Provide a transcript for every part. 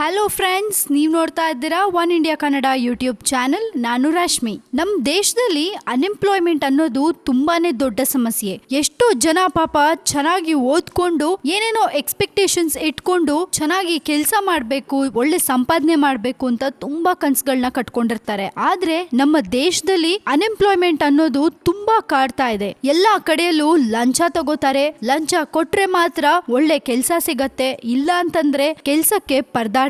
Hello friends, ನೀವು ನೋಡ್ತಾ ಇದ್ದೀರಾ one India Kannada YouTube channel. ನಾನು ರಶ್ಮಿ. ನಮ್ಮ ದೇಶದಲ್ಲಿ ಅನ್ಎಂಪ್ಲಾಯ್ಮೆಂಟ್ ಅನ್ನೋದು ತುಂಬಾನೇ ದೊಡ್ಡ ಸಮಸ್ಯೆ. ಎಷ್ಟೋ ಜನ ಪಾಪ ಚೆನ್ನಾಗಿ ಓದ್ಕೊಂಡು ಏನೇನೋ ಎಕ್ಸ್ಪೆಕ್ಟೇಷನ್ಸ್ ಇಟ್ಕೊಂಡು ಚೆನ್ನಾಗಿ ಕೆಲಸ ಮಾಡಬೇಕು, ಒಳ್ಳೆ ಸಂಪಾದನೆ ಮಾಡಬೇಕು ಅಂತ ತುಂಬಾ ಕನಸುಗಳನ್ನ ಕಟ್ಕೊಂಡಿರ್ತಾರೆ. ಆದ್ರೆ ನಮ್ಮ ದೇಶದಲ್ಲಿ ಅನ್ಎಂಪ್ಲಾಯ್ಮೆಂಟ್ ಅನ್ನೋದು ತುಂಬಾ ಕಾಡ್ತಾ ಇದೆ. ಎಲ್ಲಾ ಕಡೆಯಲ್ಲೂ ಲಂಚ ತಗೋತಾರೆ. ಲಂಚ ಕೊಟ್ರೆ ಮಾತ್ರ ಒಳ್ಳೆ ಕೆಲಸ ಸಿಗತ್ತೆ, ಇಲ್ಲ ಅಂತಂದ್ರೆ ಕೆಲ್ಸಕ್ಕೆ ಪರದಾಡ್ಬೇಕು.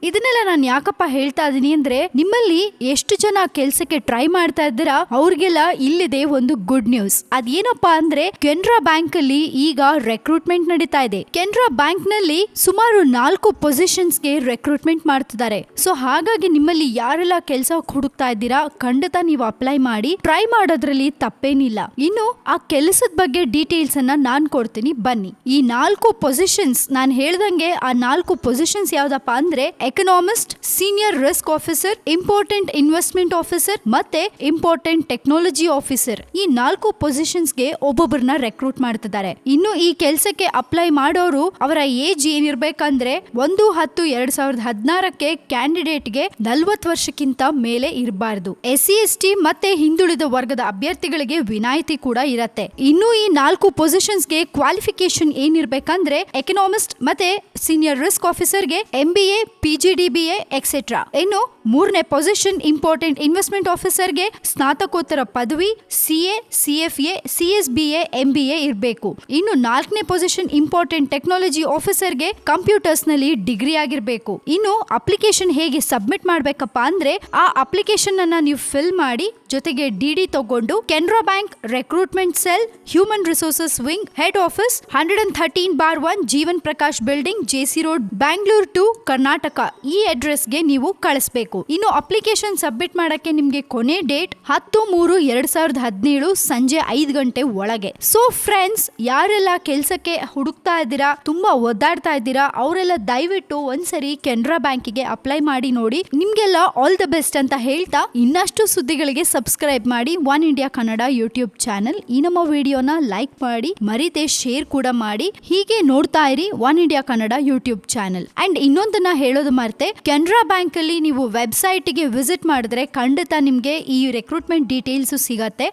ಇದನ್ನೆಲ್ಲ ನಾನು ಯಾಕಪ್ಪ ಹೇಳ್ತಾ ಇದೀನಿ ಅಂದ್ರೆ, ನಿಮ್ಮಲ್ಲಿ ಎಷ್ಟು ಜನ ಕೆಲ್ಸಕ್ಕೆ ಟ್ರೈ ಮಾಡ್ತಾ ಇದ್ದೀರಾ ಅವ್ರಿಗೆಲ್ಲ ಇಲ್ಲಿದೆ ಒಂದು ಗುಡ್ ನ್ಯೂಸ್. ಅದೇನಪ್ಪಾ ಅಂದ್ರೆ, ಕೆನರಾ ಬ್ಯಾಂಕ್ ಅಲ್ಲಿ ಈಗ ರೆಕ್ರೂಟ್ಮೆಂಟ್ ನಡೀತಾ ಇದೆ. ಕೆನರಾ ಬ್ಯಾಂಕ್ ನಲ್ಲಿ ಸುಮಾರು 4 ಪೊಸಿಷನ್ಸ್ ಗೆ ರೆಕ್ರೂಟ್ಮೆಂಟ್ ಮಾಡ್ತಿದ್ದಾರೆ. ಸೊ ಹಾಗಾಗಿ ನಿಮ್ಮಲ್ಲಿ ಯಾರೆಲ್ಲ ಕೆಲಸ ಹುಡುಕ್ತಾ ಇದ್ದೀರಾ, ಖಂಡಿತ ನೀವು ಅಪ್ಲೈ ಮಾಡಿ. ಟ್ರೈ ಮಾಡೋದ್ರಲ್ಲಿ ತಪ್ಪೇನಿಲ್ಲ. ಇನ್ನು ಆ ಕೆಲಸದ ಬಗ್ಗೆ ಡೀಟೇಲ್ಸ್ ಅನ್ನ ನಾನ್ ಕೊಡ್ತೀನಿ, ಬನ್ನಿ. ಈ 4 ಪೊಸಿಷನ್ಸ್ ನಾನು ಹೇಳ್ದಂಗೆ, ಆ 4 ಪೊಸಿಷನ್ಸ್ ಯಾವ್ದಪ್ಪ ಅಂದ್ರೆ, economist, senior risk officer, important investment officer ಮತ್ತೆ ಇಂಪಾರ್ಟೆಂಟ್ ಟೆಕ್ನಾಲಜಿ ಆಫೀಸರ್. ಈ 4 ಪೊಸಿಷನ್ಸ್ ಗೆ ಒಬ್ಬೊಬ್ಬರನ್ನ ರೆಕ್ರೂಟ್ ಮಾಡ್ತಿದ್ದಾರೆ. ಇನ್ನು ಈ ಕೆಲಸಕ್ಕೆ ಅಪ್ಲೈ ಮಾಡೋರು ಅವರ ಏಜ್ ಏನಿರ್ಬೇಕಂದ್ರೆ 1/10/2016 ಕ್ಯಾಂಡಿಡೇಟ್ ಗೆ 40 ವರ್ಷಕ್ಕಿಂತ ಮೇಲೆ ಇರಬಾರ್ದು. SC/ST ಮತ್ತೆ ಹಿಂದುಳಿದ ವರ್ಗದ ಅಭ್ಯರ್ಥಿಗಳಿಗೆ ವಿನಾಯಿತಿ ಕೂಡ ಇರತ್ತೆ. ಇನ್ನು ಈ 4 ಪೊಸಿಷನ್ಸ್ ಗೆ ಕ್ವಾಲಿಫಿಕೇಶನ್ ಏನಿರ್ಬೇಕಂದ್ರೆ, ಎಕನಾಮಿಸ್ಟ್ ಮತ್ತೆ ಸೀನಿಯರ್ ರಿಸ್ಕ್ ಆಫೀಸರ್ ಗೆ MBA, PGDBA ಎಕ್ಸೆಟ್ರಾ. ಇನ್ನು 3ನೇ ಪೊಸಿಷನ್ ಇಂಪಾರ್ಟೆಂಟ್ ಇನ್ವೆಸ್ಟ್ಮೆಂಟ್ ಆಫೀಸರ್ ಗೆ ಸ್ನಾತಕೋತ್ತರ ಪದವಿ, CA, CFA, CSBA, MBA ಇರಬೇಕು. ಇನ್ನು 4ನೇ ಪೊಸಿಷನ್ ಇಂಪಾರ್ಟೆಂಟ್ ಟೆಕ್ನಾಲಜಿ ಆಫೀಸರ್ ಗೆ ಕಂಪ್ಯೂಟರ್ಸ್ ನಲ್ಲಿ ಡಿಗ್ರಿ ಆಗಿರ್ಬೇಕು. ಇನ್ನು ಅಪ್ಲಿಕೇಶನ್ ಹೇಗೆ ಸಬ್ಮಿಟ್ ಮಾಡ್ಬೇಕಪ್ಪ ಅಂದ್ರೆ, ಆ ಅಪ್ಲಿಕೇಶನ್ ಅನ್ನ ನೀವು ಫಿಲ್ ಮಾಡಿ, ಜೊತೆಗೆ DD ತಗೊಂಡು Canara bank recruitment cell, human resources wing, head office, 113/1 Jeevan Prakash building, JC road, Bangalore to Karnataka, ಈ ಅಡ್ರೆಸ್ ಗೆ ನೀವು ಕಳಿಸಬೇಕು. ಇನ್ನು ಅಪ್ಲಿಕೇಶನ್ ಸಬ್ಮಿಟ್ ಮಾಡಕ್ಕೆ ನಿಮ್ಗೆ ಕೊನೆ ಡೇಟ್ 10/3/2017 ಸಂಜೆ 5 ಗಂಟೆ ಒಳಗೆ. ಸೊ ಫ್ರೆಂಡ್ಸ್, ಯಾರೆಲ್ಲ ಕೆಲ್ಸಕ್ಕೆ ಹುಡುಕ್ತಾ ಇದ್ದೀರಾ, ತುಂಬಾ ಒದ್ದಾಡ್ತಾ ಇದ್ದೀರಾ, ಅವರೆಲ್ಲ ದಯವಿಟ್ಟು ಒಂದ್ಸರಿ ಕೆನರಾ ಬ್ಯಾಂಕಿಗೆ ಅಪ್ಲೈ ಮಾಡಿ ನೋಡಿ. ನಿಮ್ಗೆಲ್ಲ ಆಲ್ ದ ಬೆಸ್ಟ್ ಅಂತ ಹೇಳ್ತಾ, ಇನ್ನಷ್ಟು ಸುದ್ದಿಗಳಿಗೆ ಸಬ್ಸ್ಕ್ರೈಬ್ ಮಾಡಿ one India Kannada YouTube channel. ಈ ನಮ್ಮ ವಿಡಿಯೋನ ಲೈಕ್ ಮಾಡಿ, ಮರೀದೆ ಶೇರ್ ಕೂಡ ಮಾಡಿ. ಹೀಗೆ ನೋಡ್ತಾ ಇರಿ one India Kannada YouTube channel. And ಇನ್ನೊಂದನ್ನ ಹೇಳೋದು ಮರ್ತೆ, ಕೆನರಾ ಬ್ಯಾಂಕ್ ಅಲ್ಲಿ ನೀವು ವೆಬ್ಸೈಟ್ ಗೆ ವಿಸಿಟ್ ಮಾಡಿದ್ರೆ ಖಂಡಿತ ನಿಮ್ಗೆ ಈ ರೆಕ್ರೂಟ್ಮೆಂಟ್ ಡೀಟೇಲ್ಸ್ ಸಿಗತ್ತೆ.